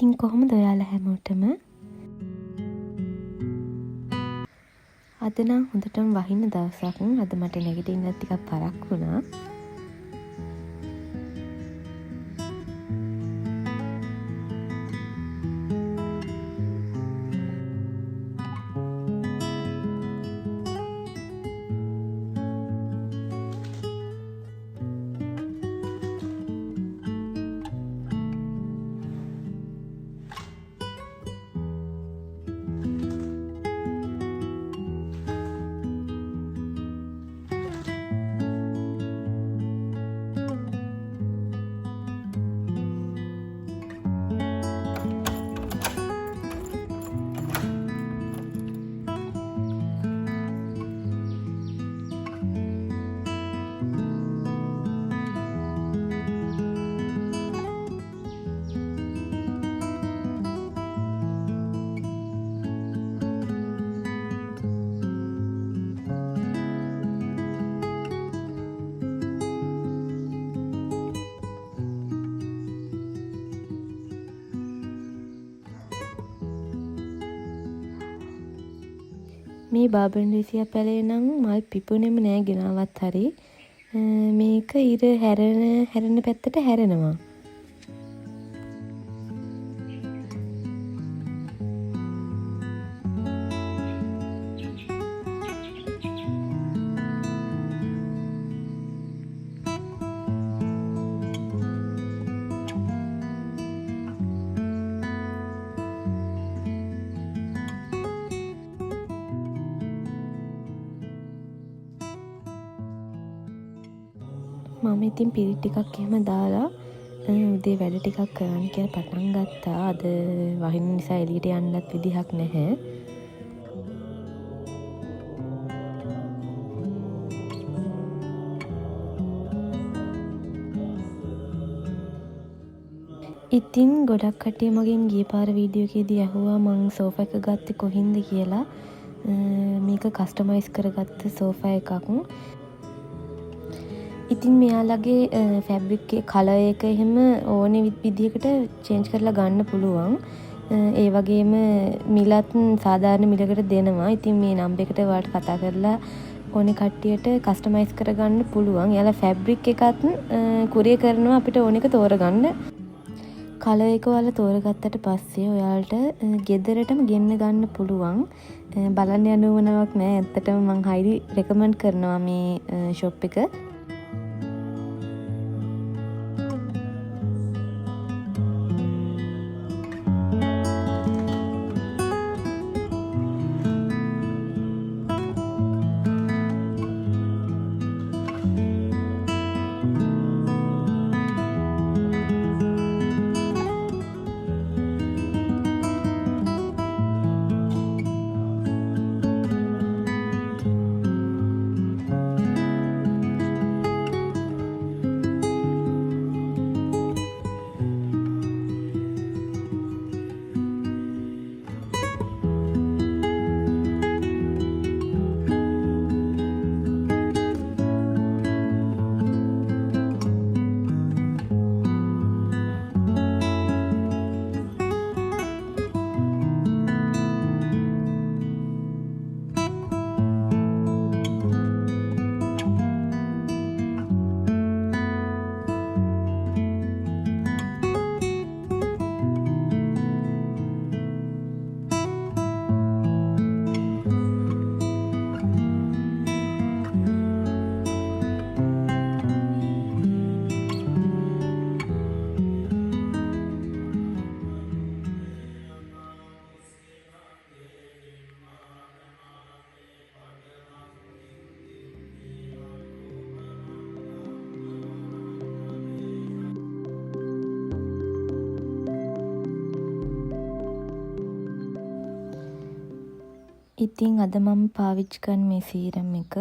ඉතින් කොහොමද ඔයාලා හැමෝටම? අද නම් හොඳටම වහින දවසක්. අද මට නැගිටින්න ටිකක් පරක් වුණා. මේ බාබන්ඩේසියා පැලේ නම් මල් පිපුණෙම නෑ ගෙනාවත් හරි. මේක ඉර හැරෙන පැත්තට හැරෙනවා. මම ඉතින් පිරි ටිකක් එහෙම දාලා උදේ වැඩ ටිකක් කරන්න කියලා පටන් ගත්තා. අද වහින නිසා එළියට යන්නත් විදිහක් නැහැ. ඉතින් ගොඩක් කට්ටිය මගෙන් ගිය පාර වීඩියෝ එකේදී ඇහුවා මං සෝෆා එක ගත්තේ කොහින්ද කියලා. මේක කස්ටමයිස් කරගත්ත සෝෆා එකක්. ඉතින් මෙයාලගේ ෆැබ්‍රික් කලර් එක එහෙම ඕනේ විදිහකට චේන්ජ් කරලා ගන්න පුළුවන්. ඒ වගේම මිලත් සාධාරණ මිලකට දෙනවා. ඉතින් මේ නම්බර් එකට ඔයාලට කතා කරලා ඕනේ කට්ටියට කස්ටමයිස් කරගන්න පුළුවන්. එයාලා ෆැබ්‍රික් එකත් කුරියර් කරනවා අපිට ඕන එක තෝරගන්න. කලර් එක ඔයාලා තෝරගත්තට පස්සේ ඔයාලට ගෙදරටම ගෙන්න ගන්න පුළුවන්. බලන්න යන්න ඕනවක් නෑ. ඇත්තටම මං හයිලි රෙකමන්ඩ් කරනවා මේ ෂොප් එක. ඉතින් අද මම පාවිච්චි කරන මේ සීරම් එක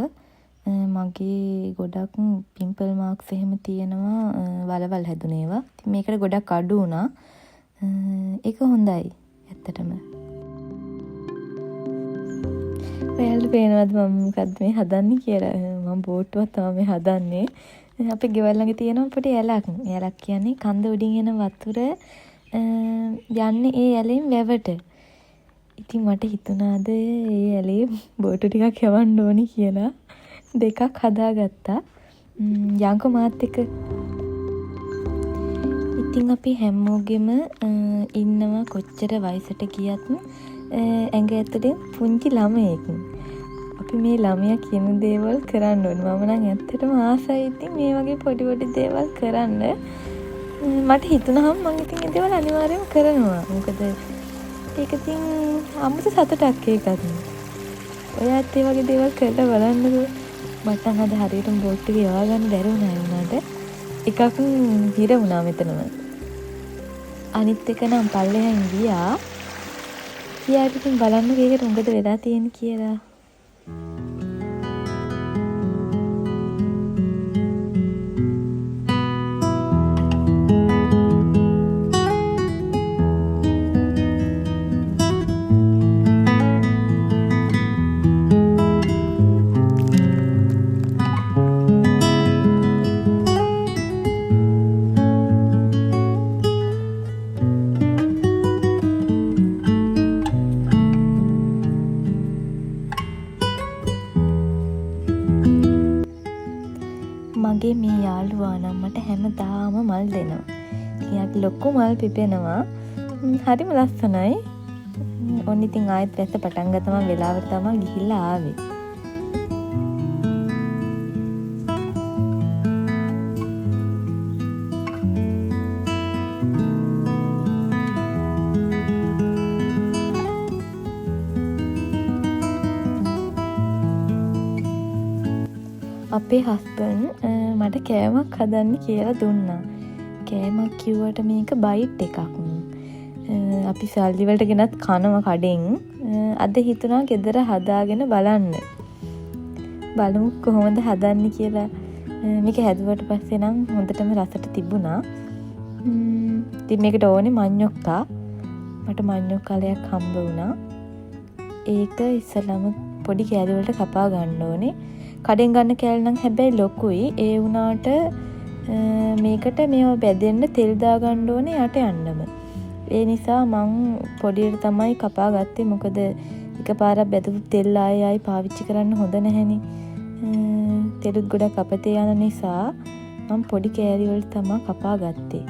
මගේ ගොඩක් පිම්පල් මාක්ස් එහෙම තියෙනවා වලවල් හැදුන ඒවා. ඉතින් මේකට ගොඩක් අඩු වුණා. ඒක හොඳයි ඇත්තටම. ඔයාලට පේනවද මම මොකද්ද මේ හදන්නේ කියලා? මම බෝට්ටුවක් තමයි හදන්නේ. අපේ ගෙවල් ළඟ තියෙන පොඩි ඇලක්. ඇලක් කියන්නේ කන්ද උඩින් එන වතුර යන්නේ ඒ ඇලෙන් වැවට. ඉතින් මට හිතුණාද ඒ ඇලේ බෝටු ටිකක් යවන්න ඕනි කියලා. දෙකක් හදාගත්තා. යංකෝ මාත් එක්ක. ඉතින් අපි හැමෝගෙම ඉන්නවා කොච්චර වයසට ගියත් ඇඟ ඇතුලේ පුංචි ළමයෙක්. අපි මේ ළමයා කියන දේවල් කරන්න ඕනේ. මම නම් ඇත්තටම ආසයි ඉතින් මේ වගේ පොඩි පොඩි දේවල් කරන්න. මට හිතුණාම මම ඉතින් ඒ දේවල් අනිවාර්යයෙන්ම කරනවා. මොකද ඒක ඉතින් අමුතු සතුටක් ඒකත්. ඔයාත් ඒ වගේ දේවල් කරලා බලන්නකෝ. මට නම් අද හරියටම බෝට් එක යවා ගන්න බැරි වුණා ඒ වුණාට. එකක් හිර වුණා මෙතනම. අනිත් එක නම් පල්ලෙහෙන් ගියා. කියාට ඉතින් බලන්න මේකට උඟද වෙලා තියෙන්නේ කියලා. මගේ මේ යාළුවා නම් මට හැමදාම මල් දෙනවා. එයාට ලොකු මල් පිපෙනවා. හරිම ලස්සනයි. ඔන්න ඉතින් ආයෙත් වැස්ස පටන් ගත්තම වෙලාවට තමයි ගිහිල්ලා ආවේ. අපේ හස්බන්ඩ් මට කෑමක් හදන්න කියලා දුන්නා. කෑමක් කිව්වට මේක බයිට් එකක්. අපි සල්ලි වලට ගෙනත් කනවා කඩෙන්. අද හිතුණා ගෙදර හදාගෙන බලන්න. බලමු කොහොමද හදන්නේ කියලා. මේක හැදුවට පස්සේ නම් හොඳටම රසට තිබුණා. ඉතින් මේකට ඕනේ මඤ්ඤොක්කා. මට මඤ්ඤොක්කාලයක් හම්බ වුණා. ඒක ඉස්සලම පොඩි කෑලි වලට කපා ගන්න ඕනේ. කඩෙන් ගන්න කෑල්ල නම් හැබැයි ලොකුයි. ඒ වුණාට මේකට මේව බැදෙන්න තෙල් දාගන්න ඕනේ යට යන්නම. ඒ නිසා මං පොඩියට තමයි කපා ගත්තේ. මොකද එකපාරක් බැදපු තෙල් ආයෙ පාවිච්චි කරන්න හොඳ නැහැනේ. තෙලුත් ගොඩක් අපතේ යන නිසා මං පොඩි කෑලි වලට තමයි කපා ගත්තේ.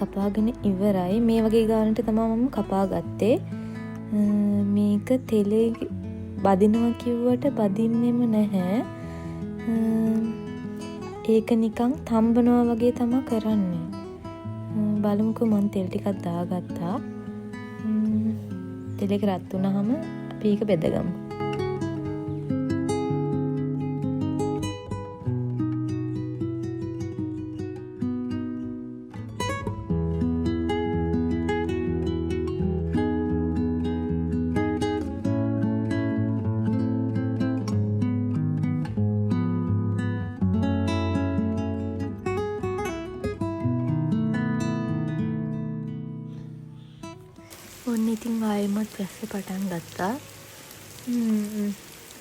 කපාගෙන ඉවරයි. මේ වගේ ගානට තමයි මම කපා ගත්තේ. මේක තෙලේ බදිනවා කිව්වට බදින්නෙම නැහැ. ඒක නිකන් තම්බනවා වගේ තමයි කරන්නේ. බලමුකෝ මම තෙල් ටිකක් දාගත්තා. තෙල් එක රත් වුණාම අපි ඒක බෙදගමු. ඔන්න ඉතින් වායමත් වැස්ස පටන් ගත්තා.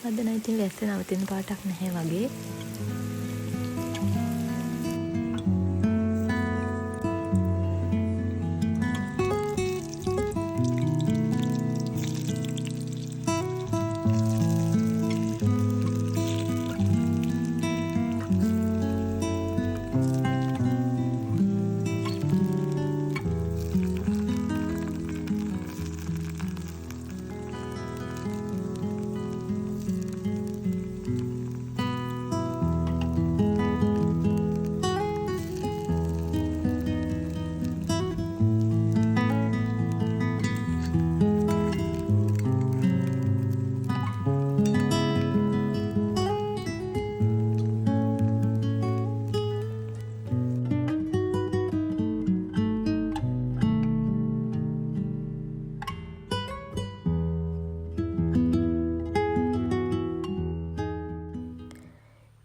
අද නම් ඉතින් වැස්ස නවතින පාටක් නැහැ වගේ.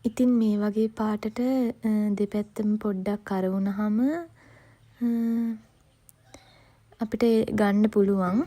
ඉතින් මේ වගේ පාටට දෙපැත්තම පොඩ්ඩක් කර වුණාම අපිට ගන්න පුළුවන්.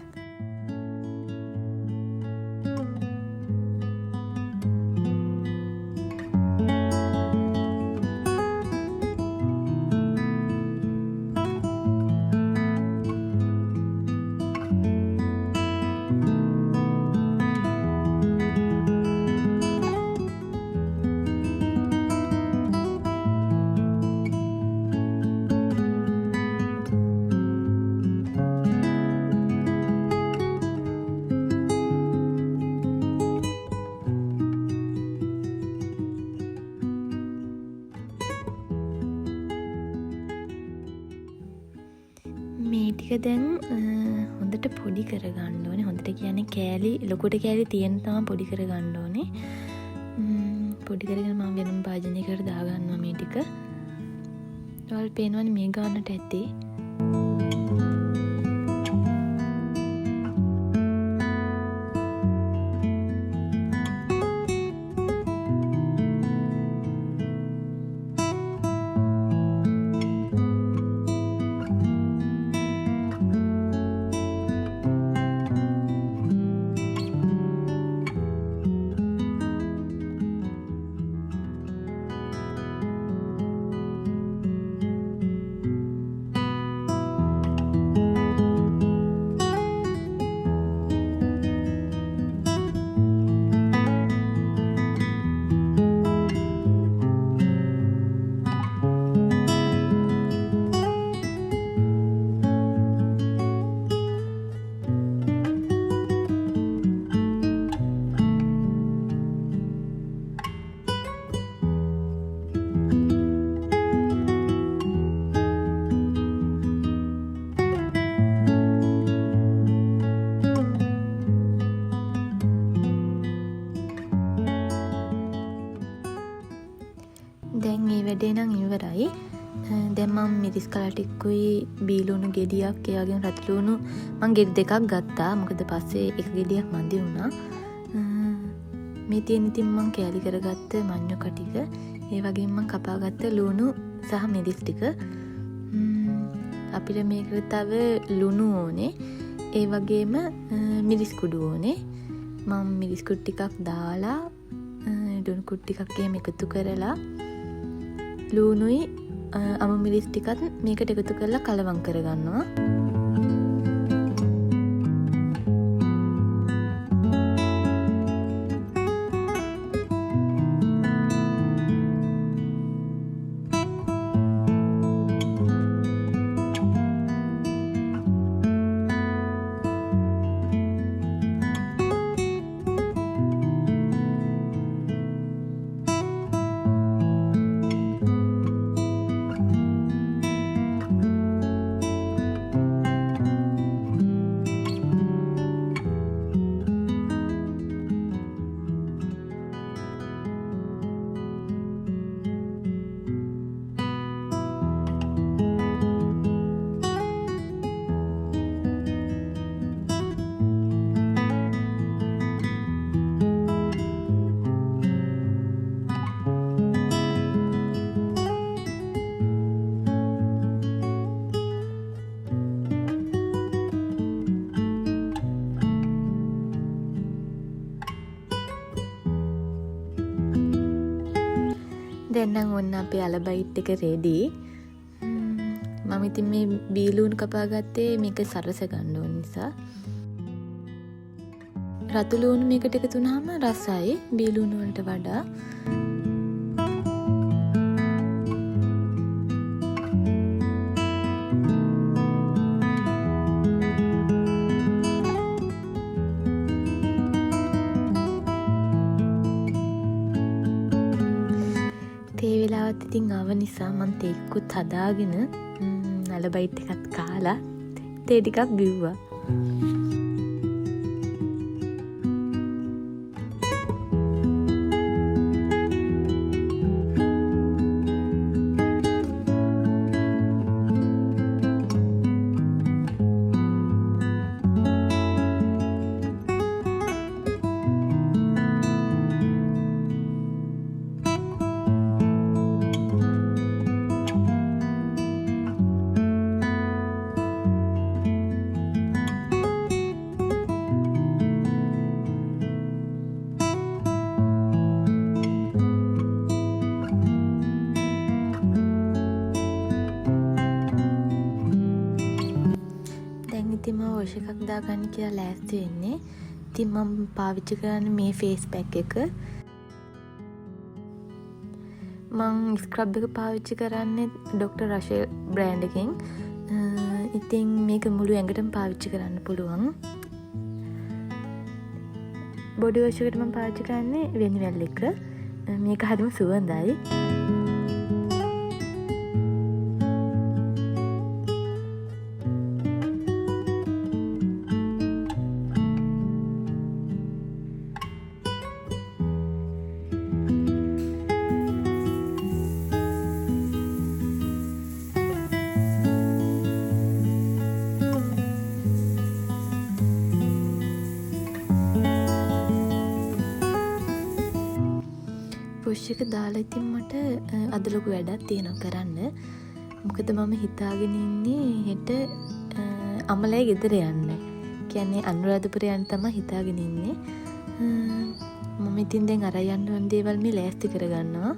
මේ ටික දැන් හොඳට පොඩි කරගන්න ඕනේ. හොඳට කියන්නේ කෑලි ලොකුට කෑලි තියෙන තමයි පොඩි කරගන්න ඕනේ. පොඩි කරගෙන මම වෙනම භාජනයකට දාගන්නවා මේ ටික. ඔයාලට පේනවනේ මේ ගානට ඇත්තේ. දැන් මේ වැඩේ නම් ඉවරයි. දැන් මම මිරිස් කල ටිකකුයි බීලුණු ගෙඩියක් ඒ වගේම රතුළුණු මම ගෙඩි දෙකක් ගත්තා. මොකද පස්සේ එක ගෙඩියක් මදි වුණා. මේ තියෙන ඉතින් මම කෑලි කරගත්ත මඤ්ඤො ටික, ඒ වගේම මම කපාගත්ත ලුණු සහ මිරිස් ටික. අපිට මේකට තව ලුණු ඕනේ. ඒ වගේම මිරිස් කුඩු ඕනේ. මම මිරිස් කුඩු ටිකක් දාලා ලුණු කුඩු ටිකක් එහෙම එකතු කරලා ලුණුයි අමු මිරිස් ටිකත් මේකට එකතු කරලා කලවම් කරගන්නවා. දැන් නම් ඔන්න අපේ අලබයිට් එක රෙඩි. මම ඉතින් මේ බීලූන් කපා ගත්තේ මේක සරස ගන්න ඕන නිසා. රතු ලූණු මේකට එකතු වුනහම රසයි බීලූන් වලට වඩා. තේ වෙලාවත් ඉතින් ආව නිසා මම තේකුත් හදාගෙන අලබයිට් එකත් කාලා තේ ටිකක් බිව්වා. ඉතින් මම වොෂ් එකක් දාගන්න කියලා ලෑස්ති වෙන්නේ. ඉතින් මම පාවිච්චි කරන්නේ මේ ෆේස් පැක් එක. මම ස්ක්‍රබ් එක පාවිච්චි කරන්නේ ඩොක්ටර් රෂෙල් බ්‍රෑන්ඩ් එකෙන්. ඉතින් මේක මුළු ඇඟටම පාවිච්චි කරන්න පුළුවන්. බොඩි වොෂ් එකට මම පාවිච්චි කරන්නේ වෙනිවෙල් එක. මේක හරිම සුවඳයි. වොෂ් එක දාලා ඉතින් මට අද ලොකු වැඩක් තියෙනවා කරන්න. මොකද මම හිතාගෙන ඉන්නේ හෙට අමලේ ගෙදර යන්න. කියන්නේ අනුරාධපුර යන්න තමයි හිතාගෙන ඉන්නේ. මම ඉතින් දැන් අර යන්න ඕන දේවල් මේ ලෑස්ති කරගන්නවා.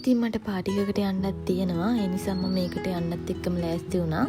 ඉතින් මට පාටි එකකට යන්නත් තියෙනවා. ඒ නිසා මම මේකට යන්නත් එක්කම ලෑස්ති වුණා.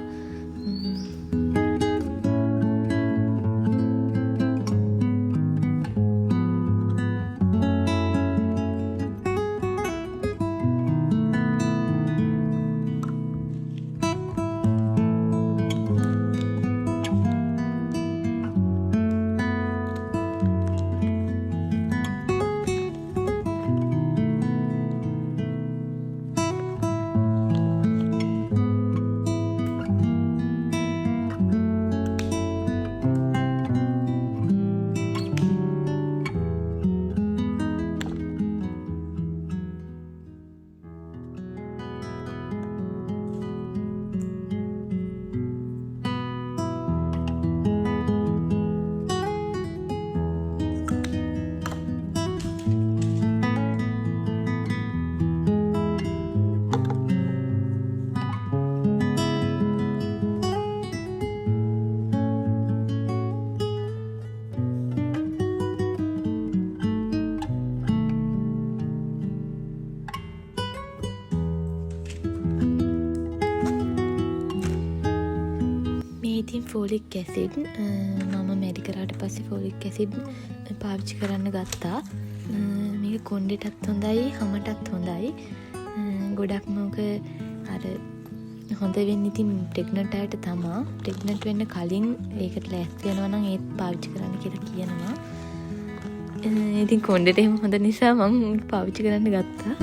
ඉතින් ෆෝලික් ඇසිඩ් මම මැඩි කරාට පස්සේ ෆෝලික් ඇසිඩ් පාවිච්චි කරන්න ගත්තා. මේක කොණ්ඩෙටත් හොඳයි හමටත් හොඳයි. ගොඩක් මොක අර හොඳ වෙන්නේ ඉතින් ප්‍රෙග්නන්ට් අයට තමා. ප්‍රෙග්නන්ට් වෙන්න කලින් ඒකට ලෑස්ති වෙනවා නම් ඒත් පාවිච්චි කරන්න කියලා කියනවා. ඉතින් කොණ්ඩෙට එහෙම හොඳ නිසා මම පාවිච්චි කරන්න ගත්තා.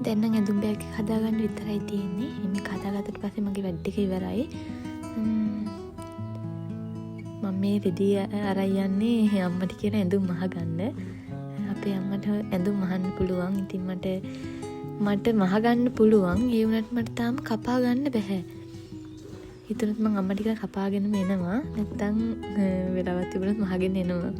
දැන් නම් ඇඳුම් බෑග් එක හදාගන්න විතරයි තියෙන්නේ. මේක හදාගත්තට පස්සේ මගේ වැඩ ටික ඉවරයි. මම මේ රෙදි අරන් යන්නේ අම්මට කියන ඇඳුම් අහගන්න. අපේ අම්මට ඇඳුම් අහන්න පුළුවන්. ඉතින් මට මහගන්න පුළුවන්. ඒ වුණාට මට තාම කපා ගන්න බැහැ. හිතුනොත් මම අම්මට කියලා කපාගෙනම එනවා. නැත්තම් වෙලාවක් තිබුණොත් මහගෙන එනවා.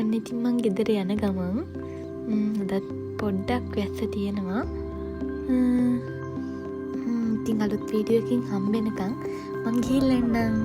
ඔන්න ඉතින් මං ගෙදර යන ගමන් අදත් පොඩ්ඩක් වැස්ස තියෙනවා. ඉතින් අලුත් වීඩියෝ එකකින් හම්බෙනකන් මං ගිහිල්ලා එන්නම්.